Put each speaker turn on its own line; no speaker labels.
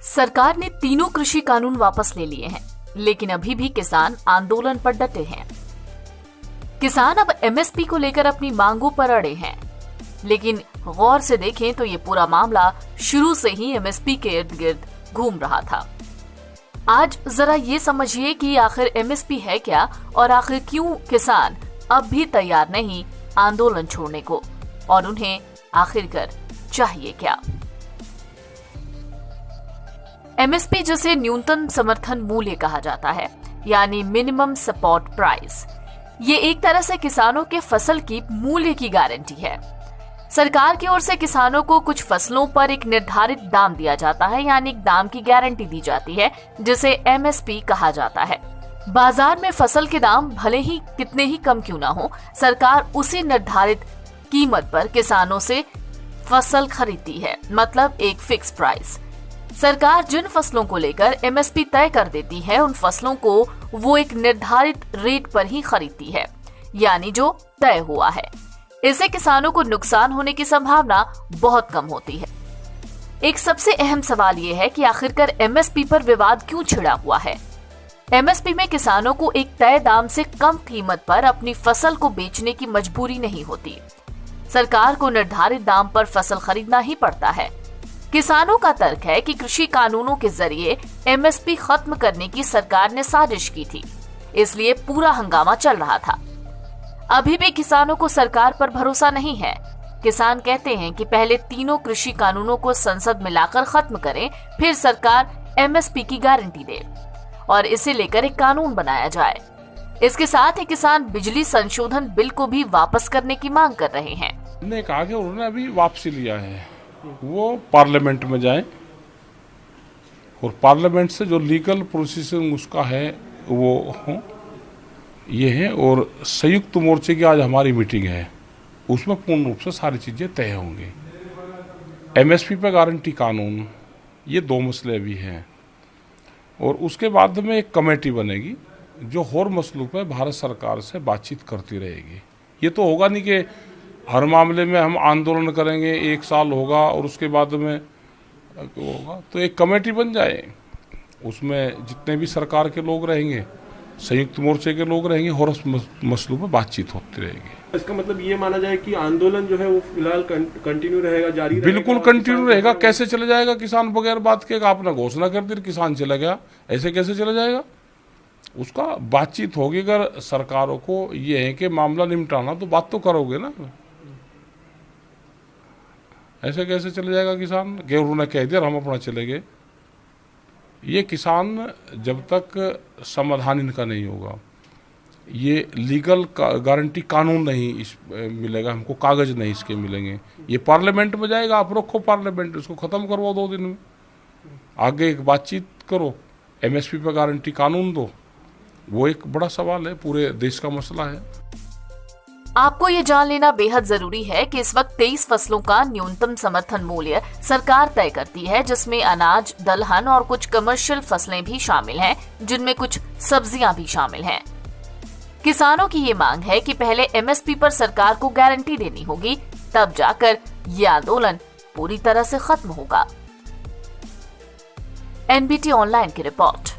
सरकार ने तीनों कृषि कानून वापस ले लिए हैं, लेकिन अभी भी किसान आंदोलन पर डटे हैं। किसान अब एमएसपी को लेकर अपनी मांगों पर अड़े हैं, लेकिन गौर से देखें तो ये पूरा मामला शुरू से ही एमएसपी के इर्द गिर्द घूम रहा था। आज जरा ये समझिए कि आखिर एमएसपी है क्या और आखिर क्यों किसान अब भी तैयार नहीं आंदोलन छोड़ने को, और उन्हें आखिरकार चाहिए क्या। एमएसपी जिसे न्यूनतम समर्थन मूल्य कहा जाता है, यानी मिनिमम सपोर्ट प्राइस, ये एक तरह से किसानों के फसल की मूल्य की गारंटी है। सरकार की ओर से किसानों को कुछ फसलों पर एक निर्धारित दाम दिया जाता है, यानी एक दाम की गारंटी दी जाती है, जिसे एमएसपी कहा जाता है। बाजार में फसल के दाम भले ही कितने ही कम क्यों ना हो, सरकार उसी निर्धारित कीमत पर किसानों से फसल खरीदती है, मतलब एक फिक्स प्राइस। सरकार जिन फसलों को लेकर एमएसपी तय कर देती है, उन फसलों को वो एक निर्धारित रेट पर ही खरीदती है, यानी जो तय हुआ है। इससे किसानों को नुकसान होने की संभावना बहुत कम होती है। एक सबसे अहम सवाल ये है कि आखिरकार एमएसपी पर विवाद क्यों छिड़ा हुआ है। एमएसपी में किसानों को एक तय दाम से कम कीमत पर अपनी फसल को बेचने की मजबूरी नहीं होती। सरकार को निर्धारित दाम पर फसल खरीदना ही पड़ता है। किसानों का तर्क है कि कृषि कानूनों के जरिए एमएसपी खत्म करने की सरकार ने साजिश की थी, इसलिए पूरा हंगामा चल रहा था। अभी भी किसानों को सरकार पर भरोसा नहीं है। किसान कहते हैं कि पहले तीनों कृषि कानूनों को संसद में लाकर खत्म करें, फिर सरकार एमएसपी की गारंटी दे और इसे लेकर एक कानून बनाया जाए। इसके साथ ही किसान बिजली संशोधन बिल को भी वापस करने की मांग कर रहे हैं।
ने कहा कि उन्होंने अभी वापसी लिया है, वो पार्लियामेंट में जाए और पार्लियामेंट से जो लीगल प्रोसीजर उसका है वो हो, ये है। और संयुक्त मोर्चे की आज हमारी मीटिंग है, उसमें पूर्ण रूप से सारी चीज़ें तय होंगी। एमएसपी पे गारंटी कानून, ये दो मसले भी हैं। और उसके बाद में एक कमेटी बनेगी जो हर मसलों पे भारत सरकार से बातचीत करती रहेगी। ये तो होगा नहीं कि हर मामले में हम आंदोलन करेंगे, एक साल होगा और उसके बाद में होगा। तो एक कमेटी बन जाए, उसमें जितने भी सरकार के लोग रहेंगे, संयुक्त मोर्चे के लोग रहेंगे, और उस मसलों पर बातचीत होती रहेगी।
इसका मतलब ये माना जाए कि आंदोलन जो है वो फिलहाल कंटिन्यू रहेगा, जारी रहेगा?
बिल्कुल कंटिन्यू रहेगा। कैसे चले जाएगा किसान बगैर बात के? आपने घोषणा कर दी, किसान चला गया, ऐसे कैसे चला जाएगा? उसका बातचीत होगी। अगर सरकारों को ये है कि मामला निपटाना, तो बात तो करोगे ना। ऐसे कैसे चले जाएगा किसान कि उन्होंने कह दिया हम अपना चले गए? ये किसान जब तक समाधान इनका नहीं होगा, ये लीगल गारंटी कानून नहीं मिलेगा, हमको कागज नहीं इसके मिलेंगे। ये पार्लियामेंट में जाएगा, आप रखो पार्लियामेंट, इसको ख़त्म करवाओ 2 दिन में, आगे एक बातचीत करो, एमएसपी पे गारंटी कानून दो। वो एक बड़ा सवाल है, पूरे देश का मसला है।
आपको ये जान लेना बेहद जरूरी है कि इस वक्त 23 फसलों का न्यूनतम समर्थन मूल्य सरकार तय करती है, जिसमें अनाज, दलहन और कुछ कमर्शियल फसलें भी शामिल हैं, जिनमें कुछ सब्जियां भी शामिल हैं। किसानों की ये मांग है कि पहले एमएसपी पर सरकार को गारंटी देनी होगी, तब जाकर ये आंदोलन पूरी तरह से खत्म होगा। एनबीटी ऑनलाइन की रिपोर्ट।